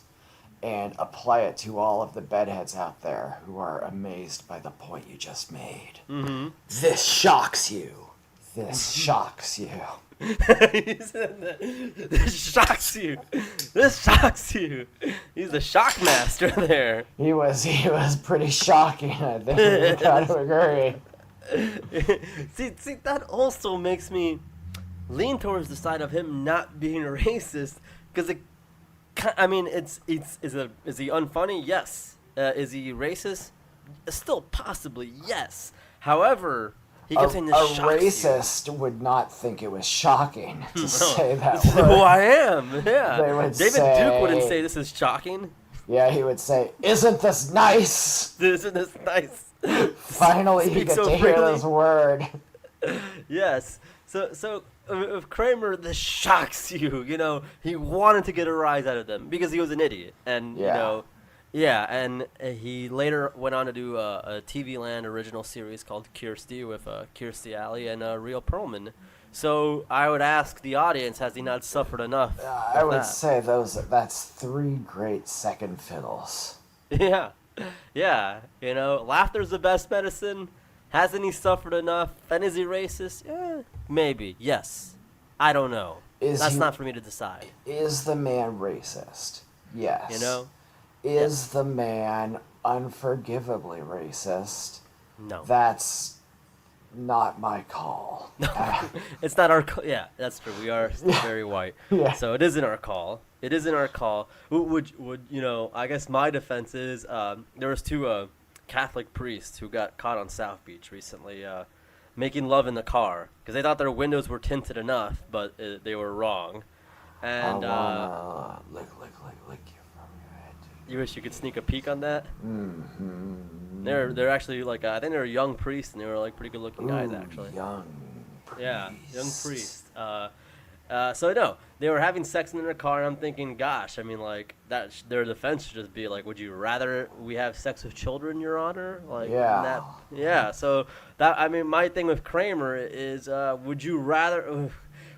and apply it to all of the bedheads out there who are amazed by the point you just made. Mm-hmm. This shocks you. This shocks you. He said that. This shocks you. This shocks you. He's the shock master there. He was pretty shocking, I think. We gotta agree. See, that also makes me lean towards the side of him not being racist, because is he unfunny? Yes. Is he racist? Still possibly yes. However, he kept saying this shocks you. A racist would not think it was shocking to say that this word. Is who I am. Yeah. They would David say, Duke wouldn't say this is shocking. Yeah, he would say, "Isn't this nice? Isn't this nice?" Finally, you get to hear this word. Yes. So if Kramer, this shocks you. He wanted to get a rise out of them because he was an idiot, and and he later went on to do a TV Land original series called Kirstie with Kirstie Alley and Rhea Perlman. So I would ask the audience, has he not suffered enough? I would say that's three great second fiddles. Yeah. Yeah. Laughter's the best medicine. Hasn't he suffered enough? And is he racist? Yeah, maybe. Yes. I don't know. That's not for me to decide. Is the man racist? Yes. Is the man unforgivably racist? No. That's not my call. No, it's not our call. Yeah, that's true. We are still very white. Yeah. So it isn't our call. It isn't our call. Would I guess my defense is there was two Catholic priests who got caught on South Beach recently making love in the car because they thought their windows were tinted enough, but they were wrong. And I wanna lick you from your head. You wish you could sneak a peek on that? Mm-hmm. They're actually I think they were young priests, and they were pretty good looking guys actually. Young priest. Yeah, young priest. So no, they were having sex in their car, and I'm thinking, gosh, that their defense should just be would you rather we have sex with children, Your Honor? Yeah. So that my thing with Kramer is, would you rather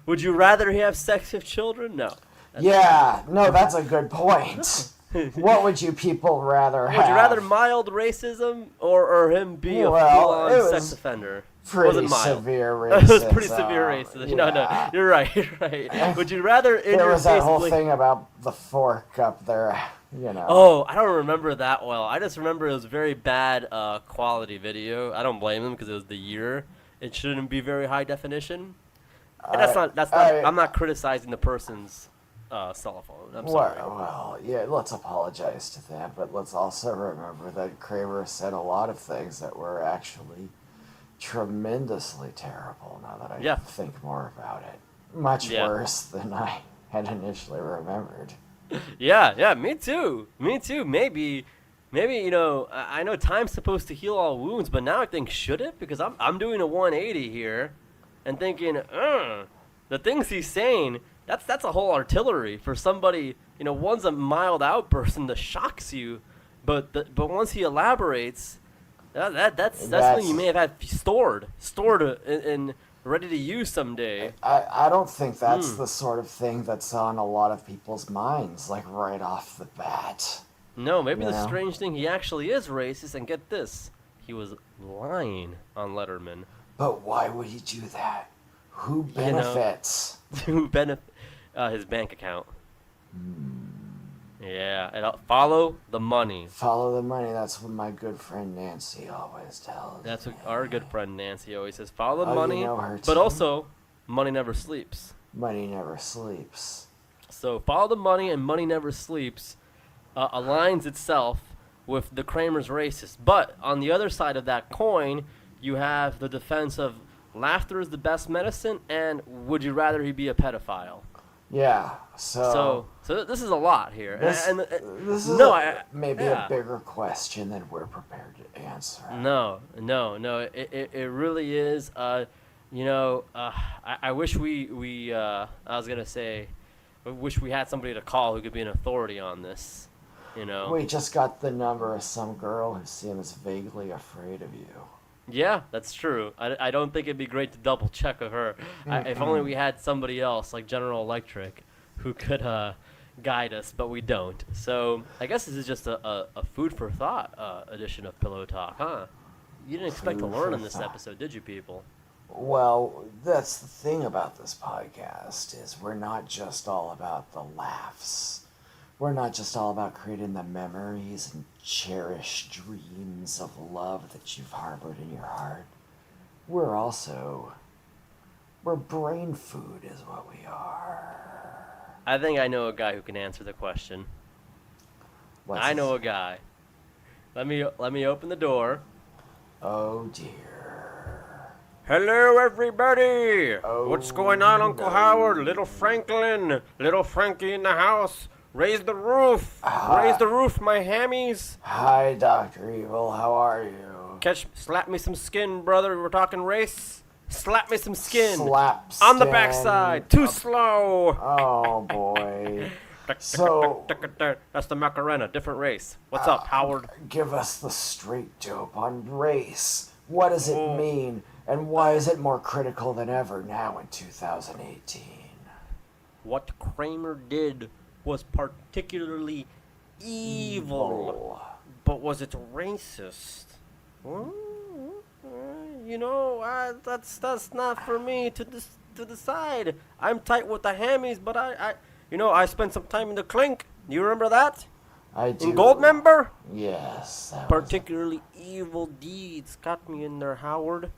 he have sex with children? No. That's a good point. What would you people rather have? Would you rather mild racism or him be a full-on sex offender? Pretty severe racism. It was pretty severe racism. Yeah. No, you're right. You're right. Would you rather there was that whole thing about the fork up there, Oh, I don't remember that well. I just remember it was a very bad quality video. I don't blame him because it was the year. It shouldn't be very high definition. And that's not. I'm not criticizing the person's cell phone. I'm sorry. Well, yeah. Let's apologize to them, but let's also remember that Kramer said a lot of things that were actually tremendously terrible now that I Yeah. think more about it. Much Yeah. worse than I had initially remembered. Yeah, me too. Maybe, I know time's supposed to heal all wounds, but now I think should it? Because I'm doing a 180 here, and thinking, the things he's saying, that's a whole artillery for somebody. One's a mild outburst and that shocks you, but once he elaborates, that's something you may have had stored and ready to use someday. I don't think that's the sort of thing that's on a lot of people's minds, like right off the bat. No, maybe the Yeah. strange thing, he actually is racist, and get this, he was lying on Letterman. But why would he do that? Who benefits? To benefit his bank account. Yeah, and follow the money. Follow the money. That's what my good friend Nancy always tells That's what me. our good friend Nancy always says. Follow the Oh, you money, know her but too? also, money never sleeps. Money never sleeps. So follow the money and money never sleeps aligns itself with the Kramer's racist. But on the other side of that coin, you have the defense of laughter is the best medicine, and would you rather he be a pedophile? Yeah. So this is a lot here. This, And this is maybe yeah. a bigger question than we're prepared to answer. No. It really is. I wish I was gonna say, I wish we had somebody to call who could be an authority on this. We just got the number of some girl who seems vaguely afraid of you. Yeah, that's true. I don't think it'd be great to double check with her. If only we had somebody else like General Electric who could guide us, but we don't. So I guess this is just a food for thought edition of Pillow Talk, huh? You didn't expect to Food learn for in this thought. episode, did you, people? Well, that's the thing about this podcast is we're not just all about the laughs. We're not just all about creating the memories and cherished dreams of love that you've harbored in your heart. We're brain food is what we are. I think I know a guy who can answer the question. I know a guy. Let me open the door. Oh dear. Hello, everybody. Oh, What's going on, Uncle no. Howard? Little Franklin, little Frankie in the house. Raise the roof. Hi. Raise the roof, my hammies. Hi, Dr. Evil. How are you? Slap me some skin, brother. We're talking race. Slap me some skin. Slap On the Stan. backside. Too slow. Oh boy. So That's the Macarena. Different race. What's up, Howard? give us the straight dope on race. What does it mean, and why is it more critical than ever now in 2018? What Kramer did was particularly evil. But was it racist? That's not for me to decide. I'm tight with the hammies, but I spent some time in the clink. You remember that? I do. In Goldmember? Yes. that was- Particularly evil deeds got me in there, Howard.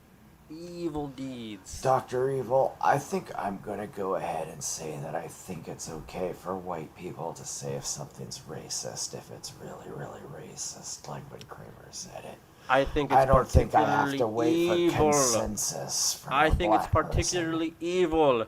Evil deeds. Dr. Evil, I think I'm gonna go ahead and say that I think it's okay for white people to say if something's racist, if it's really, really racist, like when Kramer said it. I think it's I don't think I have to wait evil. for consensus from I a think it's black particularly evil.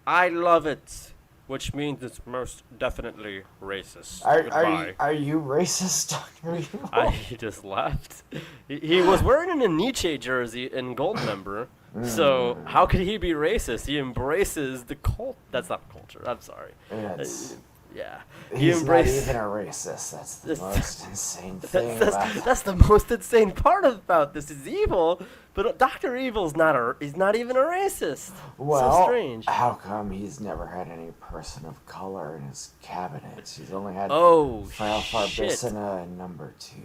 I love it, which means it's most definitely racist. person. Are you racist, Dr. Evil? He just left. He was wearing a Nietzsche jersey in Goldmember, so how could he be racist? He embraces the cult. That's not culture. I'm sorry. It's- Yeah. He's not even a racist. That's the most insane thing about it. That's the most insane part about this. Is evil, but Dr. Evil's he's not even a racist. Well, so strange. how come he's never had any person of color in his cabinet? He's only had Oh, Frau shit. Farbissina in number 2.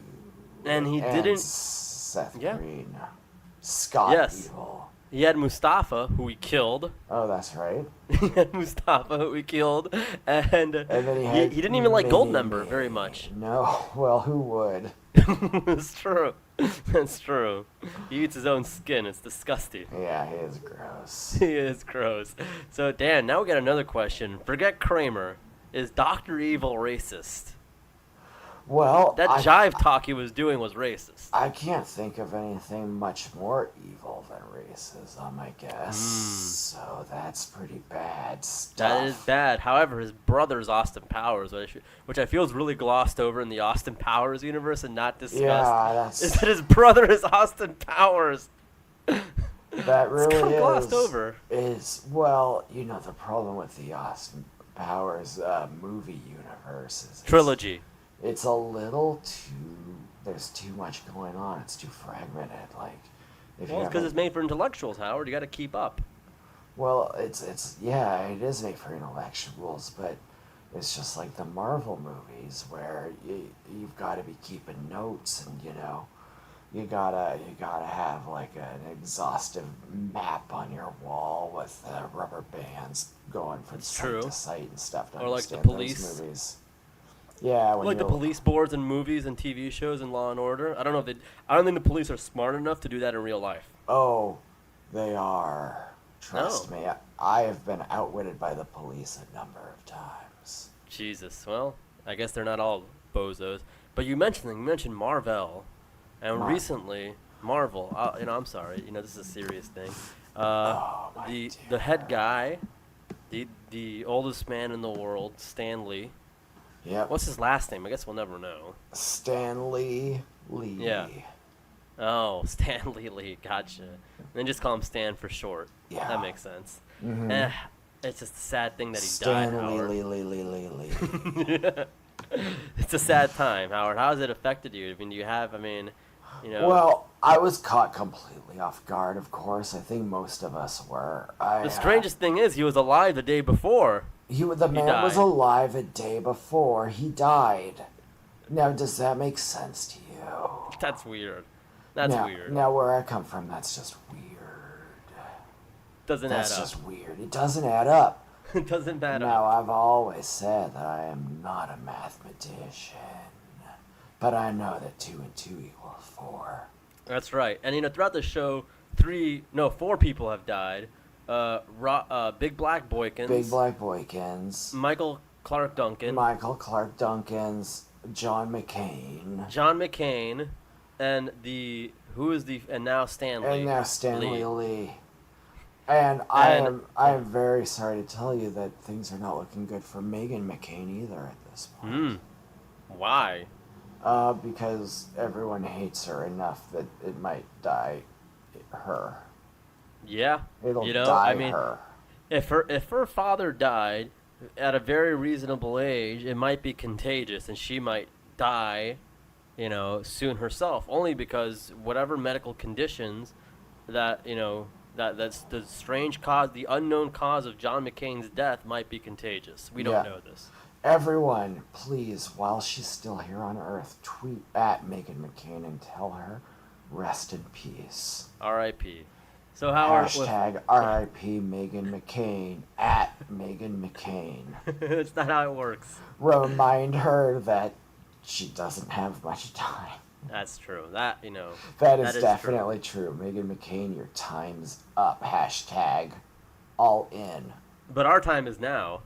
And he didn't. Seth Yeah. Green. Scott Yes. Evil. He had Mustafa, who he killed. Oh, that's right. He had Mustafa, who he killed, and And then he didn't even like Goldmember very much. No, well, who would? It's true. That's true. He eats his own skin. It's disgusting. Yeah, he is gross. He is gross. So, Dan, now we got another question. Forget Kramer. Is Dr. Evil racist? Well, That jive talk he was doing was racist. I can't think of anything much more evil than racism, I guess. So that's pretty bad stuff. That is bad. However, his brother's Austin Powers, which I feel is really glossed over in the Austin Powers universe and not discussed, is that his brother is Austin Powers. That really it's kind of glossed over. Well, the problem with the Austin Powers movie universe is Trilogy. It's a little there's too much going on. It's too fragmented. Like, Well, it's because it's made for intellectuals, Howard. You got to keep up. Well, it is made for intellectuals, but it's just like the Marvel movies where you've got to be keeping notes, and you gotta have like an exhaustive map on your wall with rubber bands going from site to site and stuff to or like the understand police those movies. Yeah, like the police boards in movies and TV shows and Law and Order. I don't think the police are smart enough to do that in real life. Oh, they are. Trust me, I have been outwitted by the police a number of times. Jesus. Well, I guess they're not all bozos. But you mentioned Marvel, and recently Marvel. I'm sorry. This is a serious thing. The head guy, the oldest man in the world, Stanley. Yep. What's his last name? I guess we'll never know. Stanley Lee. Yeah. Oh, Stanley Lee. Gotcha. And then just call him Stan for short. Yeah. That makes sense. Mm-hmm. It's just a sad thing that he died, Howard. Lee. It's a sad time, Howard. How has it affected you? Well, I was caught completely off guard, of course. I think most of us were. The strangest thing is he was alive the day before. The man was alive a day before he died. Now, does that make sense to you? That's weird. That's weird. Now, where I come from, that's just weird. That's add up. That's just weird. It doesn't add up. It doesn't add up. Now, I've always said that I am not a mathematician, but I know that 2 and 2 equals 4. That's right. And throughout the show, 4 people have died. Big Black Boykins. Michael Clark Duncan's. John McCain. And now Stanley. And now Stanley Lee. And I am very sorry to tell you that things are not looking good for Megan McCain either at this point. Why? Because everyone hates her enough that it might die her. Yeah. It'll die her. If her father died at a very reasonable age, it might be contagious, and she might die, soon herself. Only because whatever medical conditions that's the strange cause, the unknown cause of John McCain's death might be contagious. We don't know this. Everyone, please, while she's still here on Earth, tweet at Megan McCain and tell her, rest in peace. R.I.P. So Howard, hashtag R.I.P. Megan McCain at Megan McCain. That's not how it works. Remind her that she doesn't have much time. That's true. That is definitely true. Megan McCain, your time's up. Hashtag all in. But our time is now.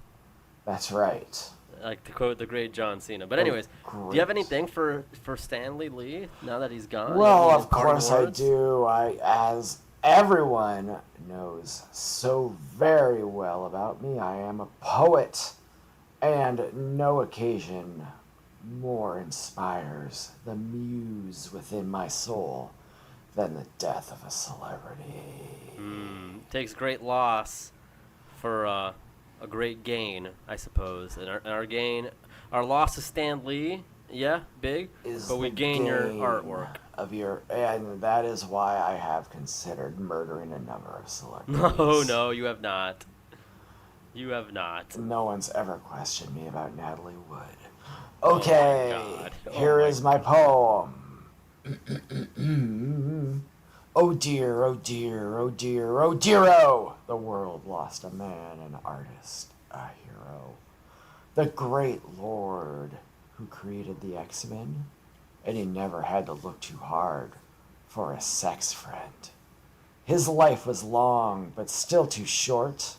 That's right. Like to quote the great John Cena. But anyways, do you have anything for Stanley Lee now that he's gone? Well, of course I do. As everyone knows so very well about me, I am a poet, and no occasion more inspires the muse within my soul than the death of a celebrity. Takes great loss for a great gain, I suppose. And our loss to Stan Lee, big, but we gain your artwork. And that is why I have considered murdering a number of celebrities. No, you have not. You have not. No one's ever questioned me about Natalie Wood. Okay, here is my poem. Oh dear, oh dear, oh dear, oh dear-o! The world lost a man, an artist, a hero. The great Lord who created the X-Men, and he never had to look too hard for a sex friend. His life was long, but still too short.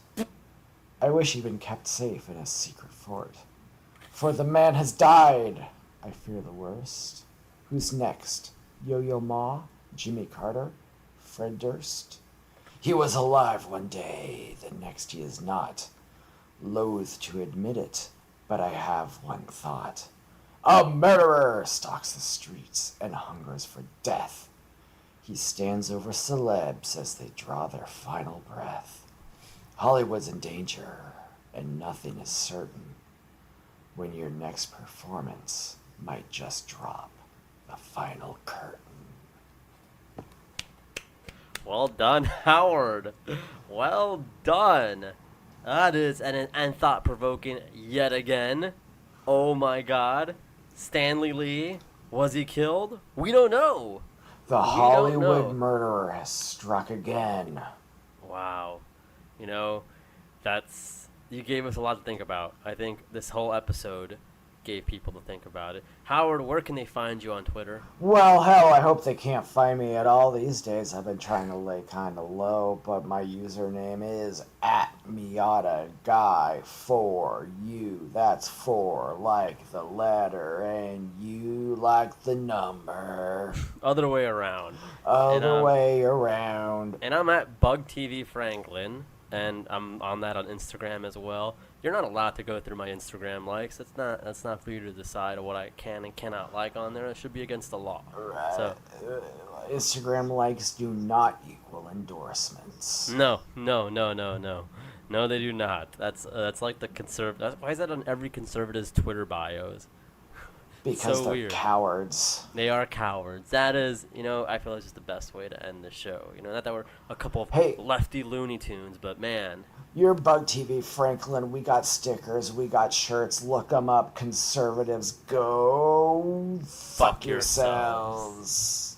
I wish he'd been kept safe in a secret fort. For the man has died, I fear the worst. Who's next? Yo-Yo Ma? Jimmy Carter? Fred Durst? He was alive one day, the next he is not. Loath to admit it, but I have one thought. A murderer stalks the streets and hungers for death. He stands over celebs as they draw their final breath. Hollywood's in danger, and nothing is certain when your next performance might just drop the final curtain. Well done, Howard. Well done. That is and thought-provoking yet again. Oh my God. Stanley Lee, was he killed? We don't know. The Hollywood murderer has struck again. Wow. You know, you gave us a lot to think about. I think this whole episode gave people to think about it. Howard, where can they find you on Twitter? Well, hell, I hope they can't find me at all these days. I've been trying to lay kind of low, but my username is @MiataGuy4U. That's 4 like the letter and you like the number. Other way around. Way around. And I'm at BugTVFranklin, and I'm on that on Instagram as well. You're not allowed to go through my Instagram likes. That's not for you to decide what I can and cannot like on there. It should be against the law. Right. So, Instagram likes do not equal endorsements. No, they do not. That's like the conservative. Why is that on every conservative's Twitter bios? Because so they're weird. Cowards. They are cowards. That is, I feel it's just the best way to end the show. Not that we're a couple of lefty Looney Tunes, but man. You're Bug TV Franklin. We got stickers. We got shirts. Look them up. Conservatives, go fuck yourselves.